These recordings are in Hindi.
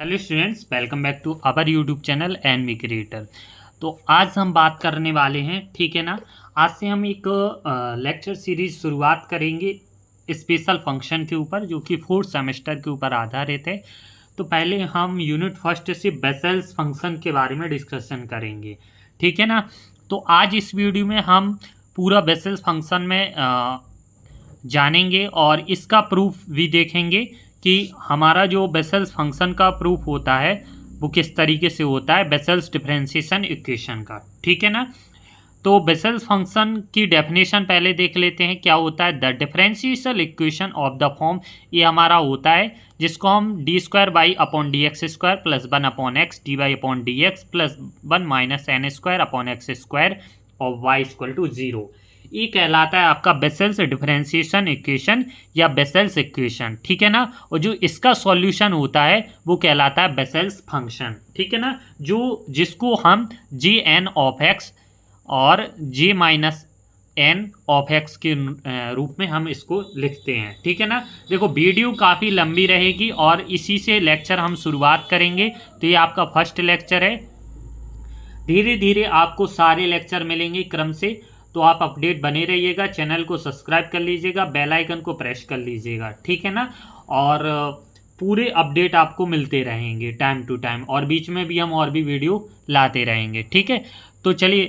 Hello students, welcome back to our YouTube channel and me creator. तो आज हम बात करने वाले हैं, ठीक है ना। आज से हम एक लेक्चर सीरीज शुरुआत करेंगे स्पेशल फंक्शन के ऊपर, जो कि फोर्थ सेमेस्टर के ऊपर आधारित है। तो पहले हम यूनिट फर्स्ट से बेसेल्स फंक्शन के बारे में डिस्कशन करेंगे, ठीक है ना। तो आज इस वीडियो में हम पूरा बेसेल्स फंक्शन में जानेंगे और इसका प्रूफ भी देखेंगे कि हमारा जो बेसेल्स फंक्शन का प्रूफ होता है वो किस तरीके से होता है बेसेल्स डिफरेंशिएशन इक्वेशन का, ठीक है ना। तो बेसेल्स फंक्शन की डेफिनेशन पहले देख लेते हैं क्या होता है। The differential equation of the form, ये हमारा होता है जिसको हम d square by upon d x square plus one upon x d y upon d x plus one minus n square upon x square और वाई इक्वल टू जीरो, ये कहलाता है आपका बेसेल्स डिफरेंशिएशन इक्वेशन या बेसेल्स इक्वेशन, ठीक है ना। और जो इसका सॉल्यूशन होता है वो कहलाता है बेसेल्स फंक्शन, ठीक है ना, जो जिसको हम जे एन ऑफ एक्स और जे माइनस एन ऑफ एक्स के रूप में हम इसको लिखते हैं, ठीक है ना। देखो वीडियो काफ़ी लंबी रहेगी और इसी से लेक्चर हम शुरुआत करेंगे। तो ये आपका फर्स्ट लेक्चर है, धीरे धीरे आपको सारे लेक्चर मिलेंगे क्रम से। तो आप अपडेट बने रहिएगा, चैनल को सब्सक्राइब कर लीजिएगा, बेल आइकन को प्रेस कर लीजिएगा, ठीक है ना। और पूरे अपडेट आपको मिलते रहेंगे टाइम टू टाइम, और बीच में भी हम और भी वीडियो लाते रहेंगे, ठीक है। तो चलिए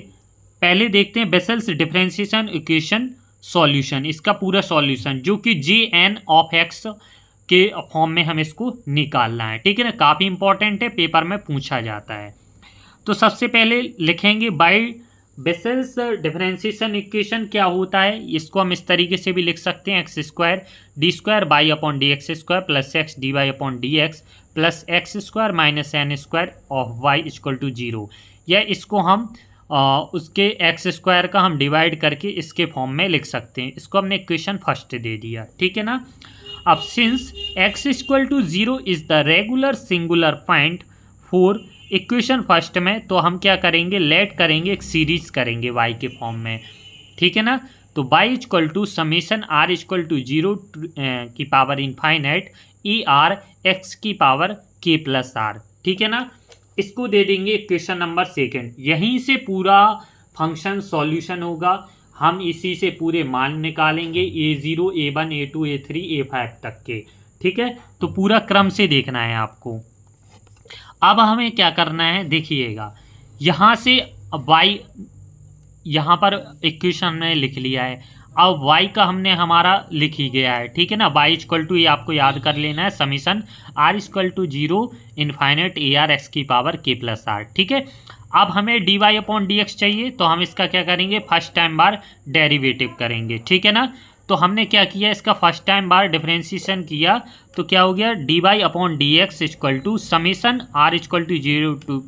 पहले देखते हैं बेसेल्स डिफरेंशिएशन इक्वेशन सॉल्यूशन, इसका पूरा सॉल्यूशन जो कि जे एन ऑफ एक्स के फॉर्म में हम इसको निकालना है, ठीक है ना। काफ़ी इंपॉर्टेंट है, पेपर में पूछा जाता है। तो सबसे पहले लिखेंगे बाई बेसेल्स डिफरेंशिएशन इक्वेशन क्या होता है। इसको हम इस तरीके से भी लिख सकते हैं, x square d square by upon d x square plus x d y upon d x plus x square minus n square of y equal to zero. या इसको हम उसके एक्स स्क्वायर का हम डिवाइड करके इसके फॉर्म में लिख सकते हैं। इसको हमने इक्वेशन फर्स्ट दे दिया, ठीक है ना। अब since x equal to zero is the regular singular point for equation first में, तो हम क्या करेंगे, लेट करेंगे एक सीरीज करेंगे y के फॉर्म में, ठीक है ना। तो y equal to summation r equal to zero की power infinite e r x की पावर k प्लस आर, ठीक है ना। इसको दे देंगे इक्वेशन नंबर सेकेंड। यहीं से पूरा फंक्शन सॉल्यूशन होगा। हम इसी से पूरे मान निकालेंगे a0 a1 a2 a3 a5 तक के, ठीक है। तो पूरा क्रम से देखना है आपको। अब हमें क्या करना है, देखिएगा यहाँ से y यहाँ पर इक्वेशन में लिख लिया है। अब y का हमने हमारा लिख ही गया है, ठीक है ना। y इक्वल टू, ये आपको याद कर लेना है, summation r equal to zero infinite a r x की पावर k प्लस आर, ठीक है। अब हमें d y upon d x चाहिए, तो हम इसका क्या करेंगे, फर्स्ट टाइम बार डेरिवेटिव करेंगे, ठीक है ना। तो हमने क्या किया, इसका फर्स्ट टाइम बार डिफरेंशिएशन किया, तो क्या हो गया, d y upon d x equal to summation r equal to zero to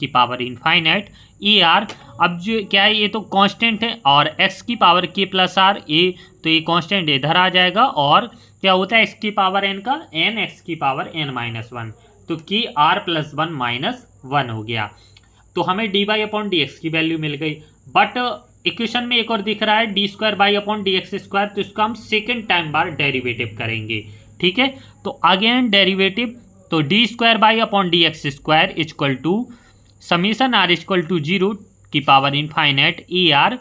की पावर इनफाइनाइट ई आर। अब जो क्या है, ये तो कांस्टेंट है, और एक्स की पावर के प्लस आर, ए तो ये कांस्टेंट इधर आ जाएगा, और क्या होता है एक्स की पावर एन का एन एक्स की पावर एन माइनस वन, तो की r plus one minus one हो गया। तो हमें d y upon d x की वैल्यू मिल गई। बट इक्वेशन में एक और दिख रहा है d square by upon d x square, तो इसको हम सेकेंड टाइम बार डेरिवेटिव करेंगे, ठीक है। तो अगेन डेरिवेटिव, तो d square by upon d x square equal to summation r equal to zero की power infinite e r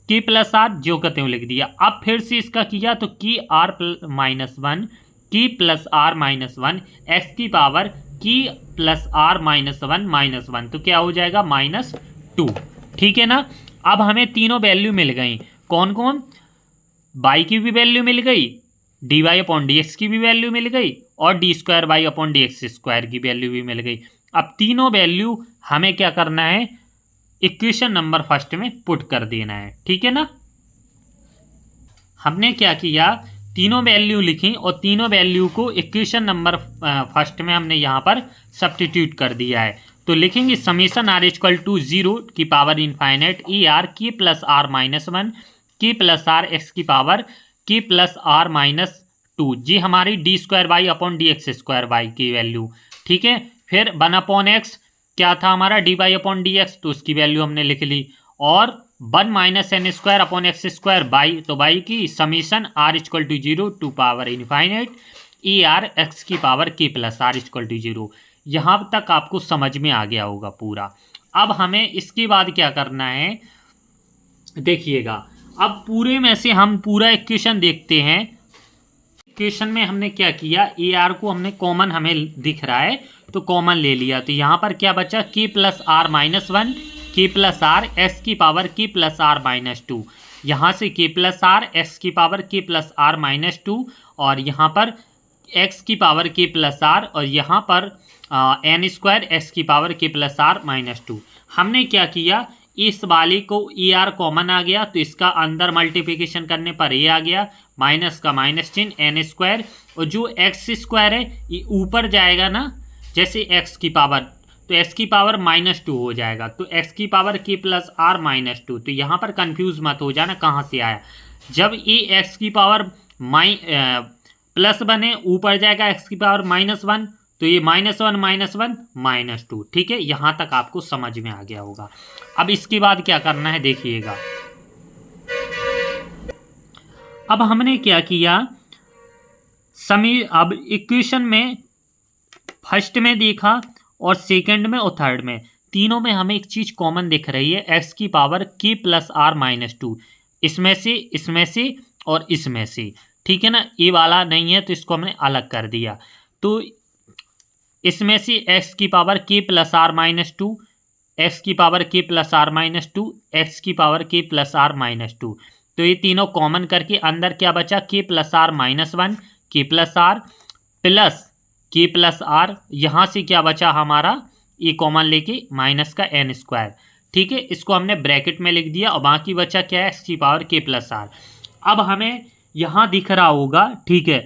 k plus r, जो कहते हैं लिख दिया। अब फिर से इसका किया, तो की r minus one k plus r minus one x की power k plus r minus one, तो क्या हो जाएगा, माइनस टू, ठीक है ना। अब हमें तीनों वैल्यू मिल गई, कौन कौन, y की भी वैल्यू मिल गई, d y upon d x की भी वैल्यू मिल गई, और d square by upon d x square की वैल्यू भी मिल गई। अब तीनों वैल्यू हमें क्या करना है, इक्वेशन नंबर फर्स्ट में पुट कर देना है, ठीक है ना। हमने क्या किया, तीनों वैल्यू लिखी और तीनों वैल्यू को इक्वेशन नंबर फर्स्ट में हमने यहाँ पर सब्स्टिट्यूट कर दिया है। तो लिखेंगे summation r equal to zero की power infinite e r k plus r minus one k plus r x की power k plus r minus two, जी हमारी d square by upon d x square by की वैल्यू, ठीक है। फिर वन अपॉन एक्स क्या था हमारा, d y upon d x, तो उसकी वैल्यू हमने लिख ली, और one minus n square upon x square by, तो बाई की summation r equal to zero to power infinite e r x की power k plus r equal to zero. यहाँ तक आपको समझ में आ गया होगा पूरा। अब हमें इसके बाद क्या करना है, देखिएगा। अब पूरे में से हम पूरा इक्वेशन देखते हैं। इक्वेशन में हमने क्या किया, ए आर को हमने कॉमन, हमें दिख रहा है तो कॉमन ले लिया। तो यहाँ पर क्या बचा, k plus r minus one, k plus r x की power k plus r minus to. यहाँ से के प्लस आर एक्स की power k plus r minus to, और यहाँ पर एक्स की पावर के प्लस आर, और यहाँ पर एन स्क्वायर एक्स की power k plus r minus to. हमने क्या किया, इस वाले को ए आर कॉमन आ गया तो इसका अंदर मल्टीप्लिकेशन करने पर ए आ गया, माइनस का माइनस चिन्ह एन स्क्वायर, और जो एक्स स्क्वायर है ये ऊपर जाएगा ना, जैसे एक्स की पावर, तो एक्स की पावर माइनस टू हो जाएगा, तो एक्स की power k plus r minus two. तो यहाँ पर कंफ्यूज मत हो जाना कहाँ से आया। जब ये एक्स की पावर प्लस वन है, ऊपर जाएगा एक्स की पावर माइनस वन, तो ये माइनस वन माइनस टू। ठीक है, यहाँ तक आपको समझ में आ गया होगा। अब इसके बाद क्या करना है, देखिएगा। अब हमने क्या किया, अब इक्वेशन में फर्स्ट में देखा और सेकंड में और थर्ड में, तीनों में हमें एक चीज कॉमन दिख रही है, एक्स की power k plus r minus to. इसमें से और इसमें से, ठीक है ना, ये वाला नहीं है तो इसको हमने अलग कर दिया। तो इसमें से एक्स की power k plus r minus two, x की power k plus r minus two, x की power k plus r minus two. तो ये तीनों कॉमन करके अंदर क्या बचा, k plus r minus one, k plus are plus k plus r, यहाँ से क्या बचा हमारा, ये कॉमन लेके माइनस का एन स्क्वायर। ठीक है, इसको हमने ब्रैकेट में लिख दिया, और बाकी बचा क्या है, एक्स की पावर के प्लस आर। अब हमें यहाँ दिख रहा होगा, ठीक है,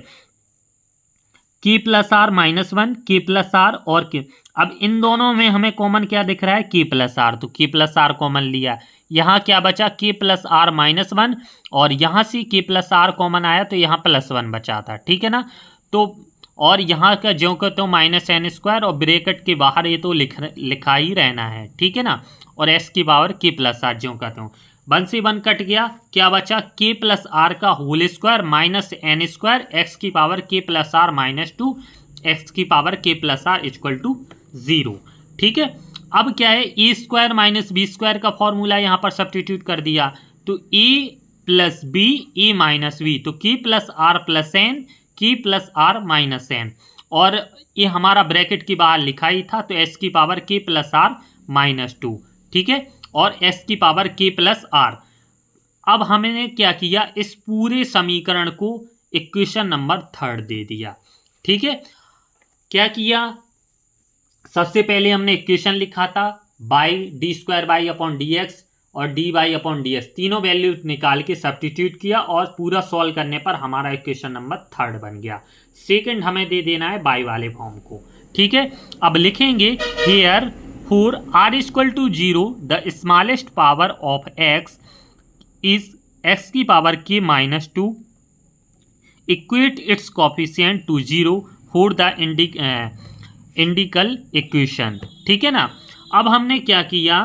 के plus r minus one, k plus are और के। अब इन दोनों में हमें कॉमन क्या दिख रहा है, के प्लस आर, तो के प्लस आर कॉमन लिया। यहाँ क्या बचा, k plus r minus one, और यहाँ से के प्लस आर कॉमन आया तो यहाँ प्लस वन बचा था। ठीक है ना, तो और यहाँ का ज्यों का त्यों माइनस एन स्क्वायर, और ब्रैकेट के बाहर ये तो लिखा ही रहना है। ठीक है ना, और एस की पावर के प्लस आर ज्यों का त्यों, वन से वन कट गया, क्या बचा, के प्लस आर का whole square minus n square x की power k plus r minus two, x की power k plus r equal to zero. ठीक है, अब क्या है, a square minus b square का फॉर्मूला यहाँ पर सब्स्टिट्यूट कर दिया, तो a plus b a minus b, तो k plus are plus n, k plus r minus n, और ये हमारा ब्रैकेट के बाहर लिखा ही था, तो एस की power k plus r minus to. ठीक है, और एस की पावर के प्लस आर। अब हमने क्या किया, इस पूरे समीकरण को इक्वेशन नंबर थर्ड दे दिया। ठीक है, क्या किया, सबसे पहले हमने इक्वेशन लिखा था y d square by upon d x और d y upon d x, तीनों वैल्यू निकाल के सब्स्टिट्यूट किया, और पूरा सॉल्व करने पर हमारा इक्वेशन नंबर थर्ड बन गया। सेकंड हमें दे देना है बाई वाले फॉर्म को। ठीक है, अब लिखेंगे here for r equal to zero the smallest power of x is x की power k minus two, equate its coefficient to zero for the indicial equation. ठीक है ना, अब हमने क्या किया,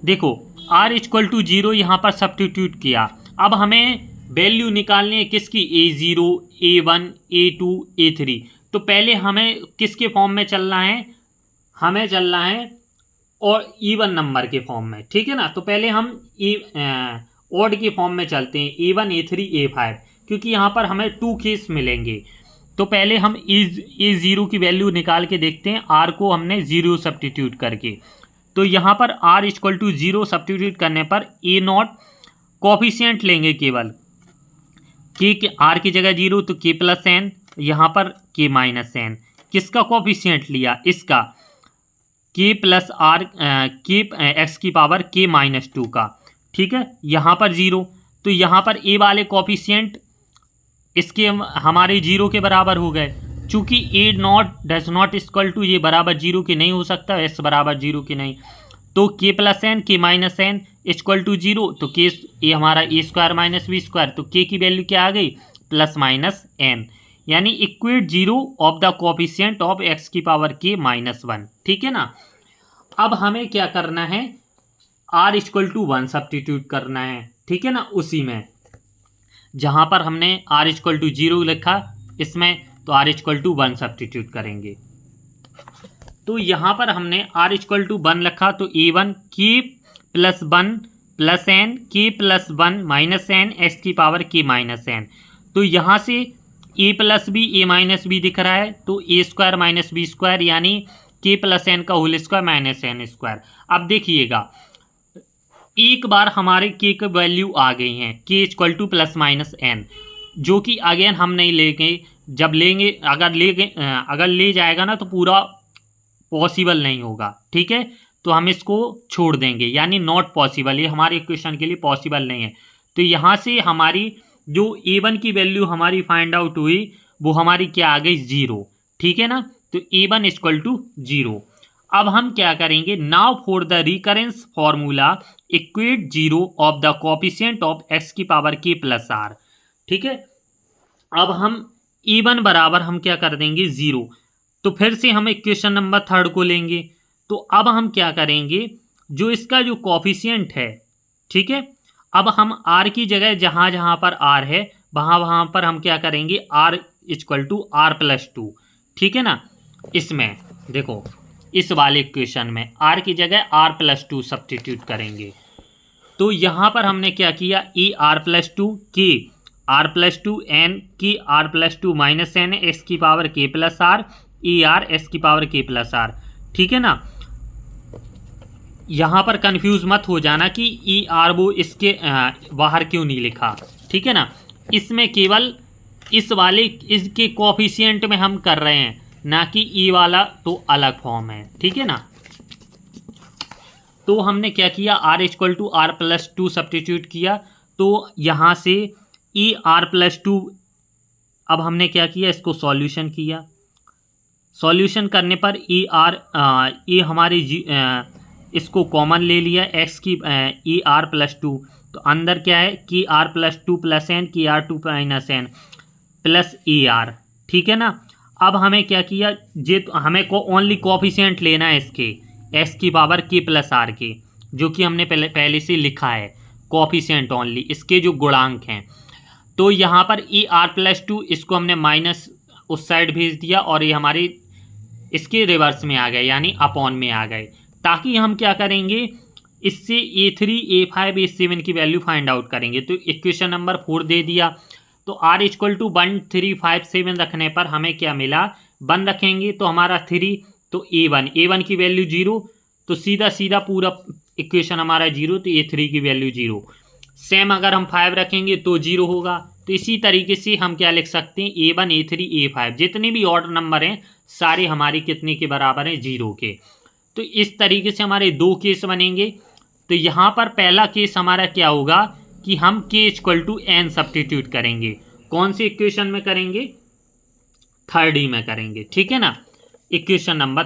देखो आर इक्वल टू जीरो यहाँ पर सब्स्टिट्यूट किया। अब हमें वैल्यू निकालनी है किसकी, a zero, a one, a two, a three. तो पहले हमें किसके फॉर्म में चलना है, हमें चलना है और इवन नंबर के फॉर्म में। ठीक है ना, तो पहले हम ऑड के फॉर्म में चलते हैं, ए वन, ए थ्री, ए फाइव, क्योंकि यहाँ पर हमें टू केस मिलेंगे। तो पहले हम ए ज़ीरो की वैल्यू निकाल के देखते हैं, आर को हमने ज़ीरो सब्स्टिट्यूट करके। तो यहाँ पर r equal to zero substitute करने पर ए नॉट कोफिशिएंट लेंगे केवल, के आर की जगह जीरो, तो के प्लस एन, यहाँ पर के माइनस एन। किसका कोफिशिएंट लिया, इसका के प्लस आर के एक्स की पावर के माइनस टू का। ठीक है, यहाँ पर जीरो, तो यहाँ पर ए वाले कोफिशिएंट इसके हमारे जीरो के बराबर हो गए। चूंकि a naught does not equal to, ये बराबर जीरो के नहीं हो सकता, एस बराबर जीरो के नहीं, तो k plus n, k minus n equal to zero, तो के ये हमारा a square minus b square, तो के की वैल्यू क्या आ गई, प्लस माइनस एन, यानी equate zero of the coefficient of x की पावर के माइनस वन। ठीक है ना, अब हमें क्या करना है, r equal to one substitute करना है। ठीक है ना, उसी में जहाँ पर हमने आर इक्वल टू जीरो लिखा इसमें, तो r equal to one substitute करेंगे। तो यहाँ पर हमने r इक्वल टू 1 रखा, तो a1 k plus 1 plus n k plus 1 minus n x की पावर k माइनस एन। तो यहाँ से a plus b a minus b दिख रहा है, तो a square minus b square यानी k प्लस एन का whole square minus n square. अब देखिएगा एक बार हमारे k की वैल्यू आ गई हैं, k equal to plus minus n, जो कि अगेन हम नहीं लेंगे। जब लेंगे अगर ले जाएगा ना तो पूरा पॉसिबल नहीं होगा, ठीक है, तो हम इसको छोड़ देंगे, यानी नॉट पॉसिबल, ये हमारे इक्वेशन के लिए पॉसिबल नहीं है। तो यहाँ से हमारी जो a1 की वैल्यू हमारी फाइंड आउट हुई वो हमारी क्या आ गई 0, ठीक है ना। तो a1 इक्वल टू 0। अब हम क्या करेंगे, now for the recurrence formula equate 0 of the coefficient of x की पावर k प्लस r, ठीक है। अब हम a1 बराबर हम क्या कर देंगे 0, तो फिर से हम इक्वेशन नंबर 3 को लेंगे। तो अब हम क्या करेंगे, जो इसका जो कोफिशिएंट है, ठीक है, अब हम r की जगह जहाँ जहाँ पर r है वहाँ पर हम क्या करेंगे r equal to r plus 2, ठीक है ना। इसमें देखो इस वाले इक्वेशन में r की जगह r प्लस 2 सब्स्टिट्यूट करेंगे। तो यहाँ पर हमने क्या किया, ए R plus 2 k r plus 2 n की r plus 2 minus n x की power k plus r a r s की पावर के प्लस आर, ठीक है ना। यहाँ पर कंफ्यूज मत हो जाना कि ई आर वो इसके बाहर क्यों नहीं लिखा, ठीक है ना। इसमें केवल इस वाले इसके कोफिशिएंट में हम कर रहे हैं, ना कि ई वाला तो अलग फॉर्म है, ठीक है ना। तो हमने क्या किया, r equal to r plus 2 substitute किया, तो यहाँ से ई आर प्लस 2, अब हमने क्या किया, इसको सॉल्यूशन किया। सॉल्यूशन करने पर ई आर ये हमारे इसको कॉमन ले लिया, एक्स की ई आर प्लस 2, तो अंदर क्या है कि आर प्लस 2 प्लस एन की r 2 minus n plus e r, ठीक है ना। अब हमें क्या किया, तो हमें ओनली कोफिशिएंट लेना है इसके एक्स की पावर के प्लस आर के, जो कि हमने पहले से लिखा है, कोफिशिएंट ओनली इसके जो गुणांक हैं। तो यहाँ पर ई आर प्लस 2 इसको हमने माइनस उस साइड भेज दिया और ये हमारे इसके रिवर्स में आ गए, यानी अपॉन में आ गए, ताकि हम क्या करेंगे इससे A3 A5 A7 की वैल्यू फाइंड आउट करेंगे। तो इक्वेशन नंबर 4 दे दिया, तो R इक्वल टू 1 3 5 7 रखने पर हमें क्या मिला, 1 रखेंगे तो हमारा 3, तो A1 की वैल्यू 0, तो सीधा पूरा इक्वेशन हमारा 0, तो A3 की वैल्यू 0। सेम अगर हम 5 रखेंगे तो 0 होगा। तो इसी तरीके से हम क्या लिख सकते हैं, A1 A3 A5 जितने भी ऑर्डर नंबर हैं सारे हमारे कितने के बराबर हैं, 0 के। तो इस तरीके से हमारे 2 केस बनेंगे। तो यहाँ पर पहला केस हमारा क्या होगा कि हम k equal to n substitute करेंगे, कौन सी इक्वेशन में करेंगे, 3D में करेंगे, ठीक है ना, इक्वेशन नंबर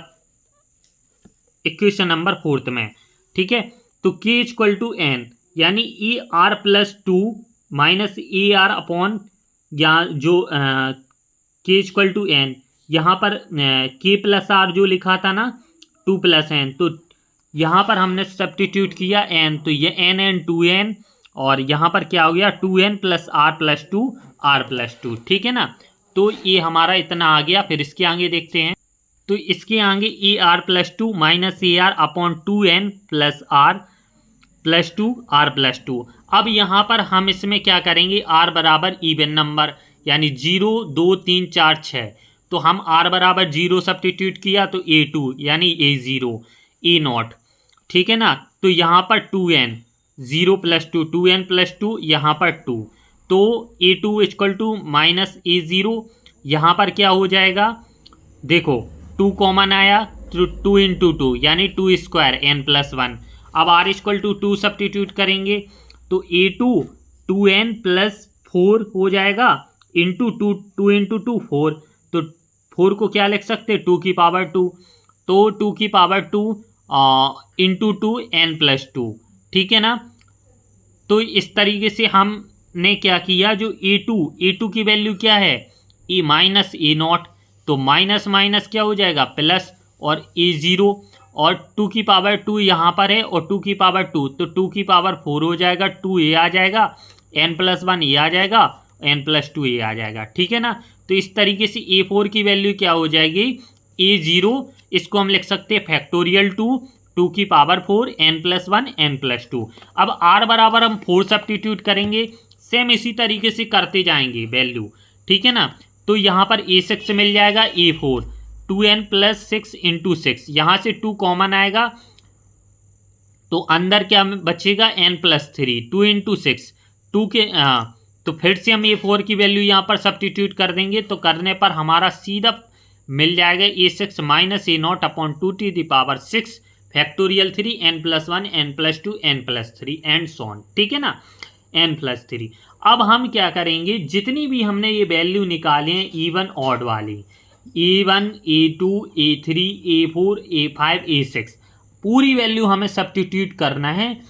4 में, ठीक है। तो k इक्वल टू एन यानी E R plus 2 minus A R upon, या जो k इक्वल टू एन, यहाँ पर k प्लस आर जो लिखा था ना 2 प्लस एन, तो यहाँ पर हमने सब्स्टिट्यूट किया n, तो ये n 2n, और यहाँ पर क्या हो गया 2n plus are plus 2 R plus 2, ठीक है ना। तो ये हमारा इतना आ गया। फिर इसके आगे देखते हैं, तो इसके आगे A R plus 2 minus A R upon 2n plus are plus 2 R plus 2। अब यहाँ पर हम इसमें क्या करेंगे, r बराबर इवन नंबर, यानी 0 2 3 4 6, तो हम r बराबर 0 सब्स्टिट्यूट किया, तो A2 यानी A0 A0, ठीक है ना। तो यहाँ पर 2n 0 प्लस 2 2n प्लस 2, यहाँ पर 2, तो A2 equal to minus A0, यहाँ पर क्या हो जाएगा, देखो 2 कॉमन आया, तो 2 इंटू 2 यानी 2 स्क्वायर n प्लस 1। अब r इक्वल टू 2 सब्स्टिट्यूट करेंगे, तो A2 2n प्लस 4 हो जाएगा, इंटू 2 इंटू 2 4, तो 4 को क्या लिख सकते हैं 2 की पावर 2, तो 2 की पावर 2 इंटू 2 n प्लस 2, ठीक है ना। तो इस तरीके से हमने क्या किया, जो A2 की वैल्यू क्या है, ए माइनस A0, तो माइनस माइनस क्या हो जाएगा प्लस, और A0, और 2 की पावर 2 यहाँ पर है, और 2 की पावर 2, तो 2 की पावर 4 हो जाएगा, 2 ये आ जाएगा, n प्लस 1 ये आ जाएगा, n प्लस 2 ये आ जाएगा, ठीक है ना। तो इस तरीके से A4 की वैल्यू क्या हो जाएगी, A0, इसको हम लिख सकते हैं फैक्टोरियल 2 की पावर 4 n+1 n+2। अब r बराबर हम 4 सब्स्टिट्यूट करेंगे, सेम इसी तरीके से करते जाएंगे वैल्यू, ठीक है ना। तो यहाँ पर A6 मिल जाएगा A4, 2n+6 इंटू 6, यहाँ से 2 कॉमन आएगा तो अंदर क्या बचेगा n+3, 2 इंटू 6, 2 के तो फिर से हम A4 की वैल्यू यहाँ पर सब्स्टिट्यूट कर देंगे, तो करने पर हमारा सीधा मिल जाएगा A6 minus A0 upon 2⁻6 factorial 3 n+1 n+2 n+3 and so on, ठीक है ना, n+3। अब हम क्या करेंगे, जितनी भी हमने ये वैल्यू निकाले हैं इवन ऑड वाली, A1 A2 A3 A4 A5 A6, पूरी वैल्यू हमें सब्स्टिट्यूट करना है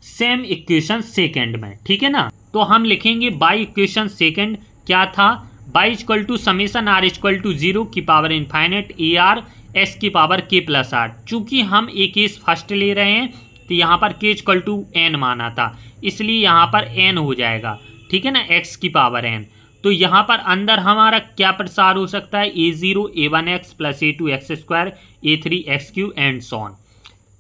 सेम इक्वेशन सेकंड में, ठीक है ना। तो हम लिखेंगे बाई इक्वेशन सेकंड क्या था, y equal to summation r equal to 0 की पावर इनफाइनेट AR s की पावर k+r। चूंकि हम एक केस फर्स्ट ले रहे हैं तो यहाँ पर k इक्वल टू n माना था, इसलिए यहाँ पर n हो जाएगा, ठीक है ना, x की पावर n। तो यहाँ पर अंदर हमारा क्या प्रसार हो सकता है, A0 A1x plus A2 x² A3 x³ and so on.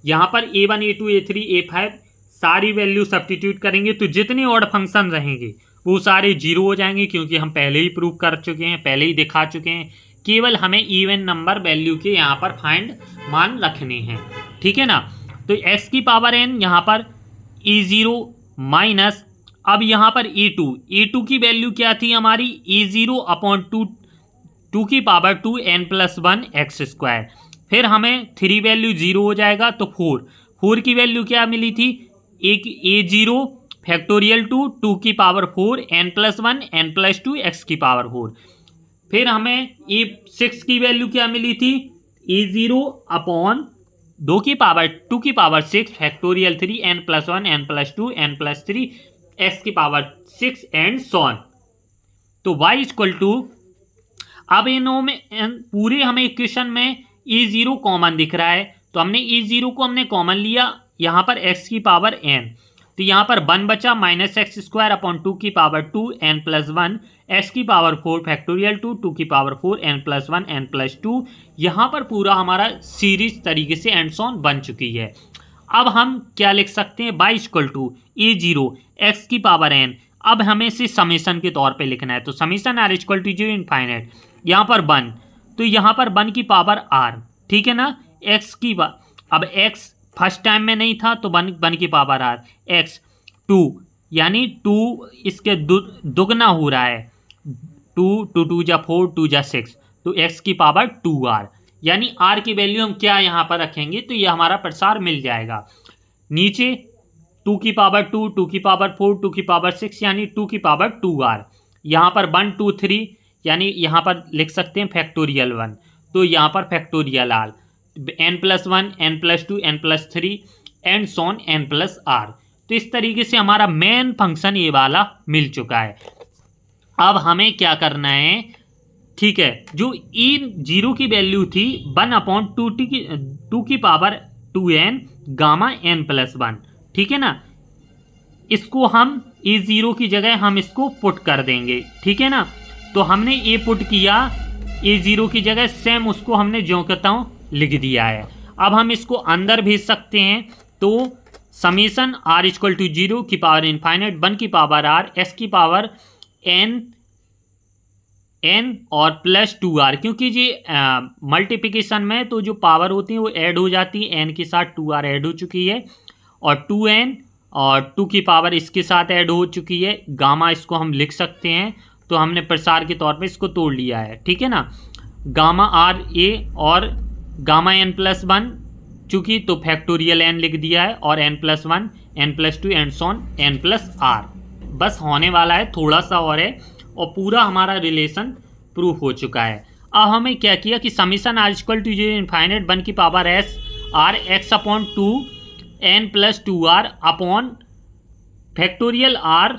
यहाँ पर A1 A2 A3 A5 सारी वैल्यू सब्स्टिट्यूट करेंगे तो जितने ऑड फंक्शन रहेंगे वो सारे जीरो हो जाएंगे, क्योंकि हम पहले ही प्रूव कर चुके हैं, पहले ही दिखा चुके हैं। केवल हमें इवन नंबर वैल्यू के यहाँ पर फाइंड मान रखने हैं, ठीक है ना। तो x की पावर n यहाँ पर A0 माइनस, अब यहाँ पर A2 की वैल्यू क्या थी हमारी, A0 अपॉन 2 की पावर 2 n+1 x²। फिर हमें 3 वैल्यू 0 हो जाएगा तो 4 की वैल्यू क्या मिली थी, एक A0 फैक्टोरियल 2 की पावर 4 n+1 n+2 x की पावर 4। फिर हमें A6 की वैल्यू क्या मिली थी, A0 अपॉन 2 की power 6 factorial 3 n+1 n+2 n+3 x की पावर 6 एंड सो ऑन। तो y इक्वल टू, अब इनों में पूरे हमें इक्वेशन में A0 कॉमन दिख रहा है, तो हमने A0 को हमने कॉमन लिया यहाँ पर x की पावर n, तो यहाँ पर 1 बचा माइनस x² अपॉन 2 की पावर 2 n+1 x की पावर 4 फैक्टोरियल 2 की पावर 4 n+1 n+2। यहाँ पर पूरा हमारा सीरीज तरीके से एंड सो ऑन बन चुकी है। अब हम क्या लिख सकते हैं, y equal to A0 x की पावर n। अब हमें इसे समेशन के तौर पे लिखना है, तो summation r equal to 0 infinite, यहाँ पर 1, तो यहाँ पर 1 की पावर r, ठीक है ना, x की अब x फर्स्ट टाइम में नहीं था तो 1 की पावर r, x 2 यानी 2 इसके दुगना हो रहा है, 2 2 जा 4 2 जा 6, तो x की पावर 2r, यानी r की वैल्यू हम क्या यहाँ पर रखेंगे तो ये हमारा प्रसार मिल जाएगा। नीचे 2 की पावर 2 की पावर 4 2 की पावर 6 यानी 2 की पावर 2r, यहाँ पर 1 2 3 यानी यहाँ पर लिख सकते हैं फैक्टोरियल 1, तो यहाँ पर factorial r, n+1 n+2 n+3 and Son n+r। तो इस तरीके से हमारा मेन फंक्शन ये वाला मिल चुका है। अब हमें क्या करना है, ठीक है, जो E0 की वैल्यू थी 1/2 की पावर 2n गामा n+1, ठीक है ना, इसको हम A0 की जगह हम इसको पुट कर देंगे, ठीक है ना। तो हमने ये पुट किया A0 की जगह, सेम उसको हमने ज्यों कहता हूँ लिख दिया है। अब हम इसको अंदर भेज सकते हैं, तो समेशन r इक्वल टू 0 की पावर इनफाइनाइट 1 की पावर r s की पावर n और प्लस 2r, क्योंकि ये मल्टीप्लिकेशन में तो जो पावर होती है वो ऐड हो जाती है, n के साथ 2r ऐड हो चुकी है और 2n और 2 की पावर इसके साथ ऐड हो चुकी है, गामा इसको हम लिख सकते हैं, तो हमने प्रसार के तौर पे इसको तोड़ लिया है, ठीक है ना। गामा r a और गामा n+1 चूँकि तो फैक्टोरियल n लिख दिया है और n+1 n+2 and Son n+r। बस होने वाला है, थोड़ा सा और है और पूरा हमारा रिलेशन प्रूफ हो चुका है। अब हमें क्या किया कि summation r equal to 0 infinite 1 की power s r x upon 2 n+2r upon factorial r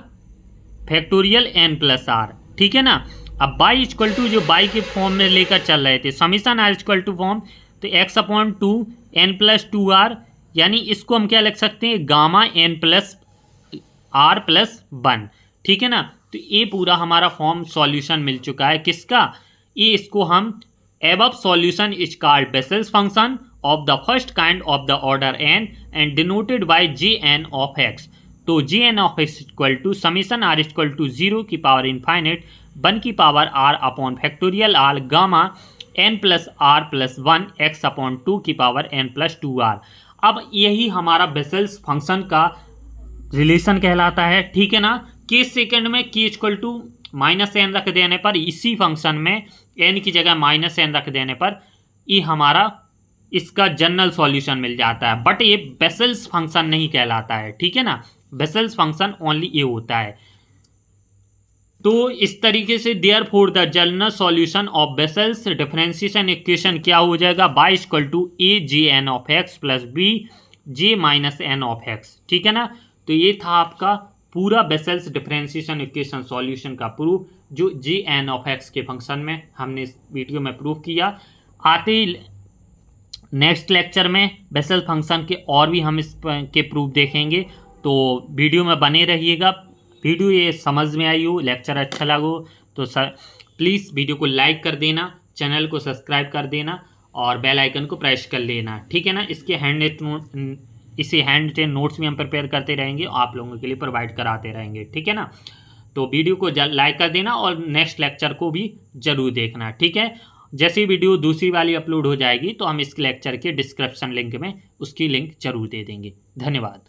factorial n+r, ठीक है ना। अब y इक्वल टू जो y के फॉर्म में लेकर चल रहे थे, summation r equal to form, तो x अपॉन 2 n+2r, यानी इसको हम क्या लिख सकते हैं, गामा n+r+1, ठीक है ना। तो ये पूरा हमारा फॉर्म सॉल्यूशन मिल चुका है किसका, ये इसको हम above solution is called Bessel's function of the first kind of the order n and denoted by Gn of x. तो Gn of x equal to summation r equal to 0 की पावर इन्फाइनेट 1 की power r upon factorial r gamma n plus r plus 1 x upon 2 की पावर n प्लस 2r। अब यही हमारा बेसेल्स फंक्शन का रिलेशन कहलाता है, ठीक है ना। केस सेकंड में k equal to minus N रख देने पर इसी फंक्शन में n की जगह माइनस एन रख देने पर ये हमारा इसका जनरल सॉल्यूशन मिल जाता है, बट ये बेसेल्स फंक्शन नहीं कहलाता है, ठीक है ना। बेसेल्स फंक्शन ओनली ये होता है। तो इस तरीके से therefore the general solution of Bessel's differentiation equation क्या हो जाएगा, y equal to a J n of x plus b J minus n of x, ठीक है ना। तो ये था आपका पूरा बेसेल्स डिफरेंशिएशन इक्वेशन सॉल्यूशन का प्रूफ, जो जी एन ऑफ एक्स के फंक्शन में हमने इस वीडियो में प्रूफ किया। आते ही नेक्स्ट लेक्चर में बेसेल फंक्शन के और भी हम इस के प्रूफ देखेंगे, तो वीडियो में बने रहिएगा। वीडियो ये समझ में आई हो, लेक्चर अच्छा लगा तो प्लीज़ वीडियो को लाइक कर देना, चैनल को सब्सक्राइब कर देना और बेल आइकन को प्रेस कर लेना, ठीक है ना। इसे हैंड रिटेन नोट्स भी हम प्रिपेयर करते रहेंगे, आप लोगों के लिए प्रोवाइड कराते रहेंगे, ठीक है ना। तो वीडियो को लाइक कर देना और नेक्स्ट लेक्चर को भी ज़रूर देखना, ठीक है। जैसे वीडियो दूसरी वाली अपलोड हो जाएगी तो हम इस लेक्चर के डिस्क्रिप्शन लिंक में उसकी लिंक जरूर दे देंगे। धन्यवाद।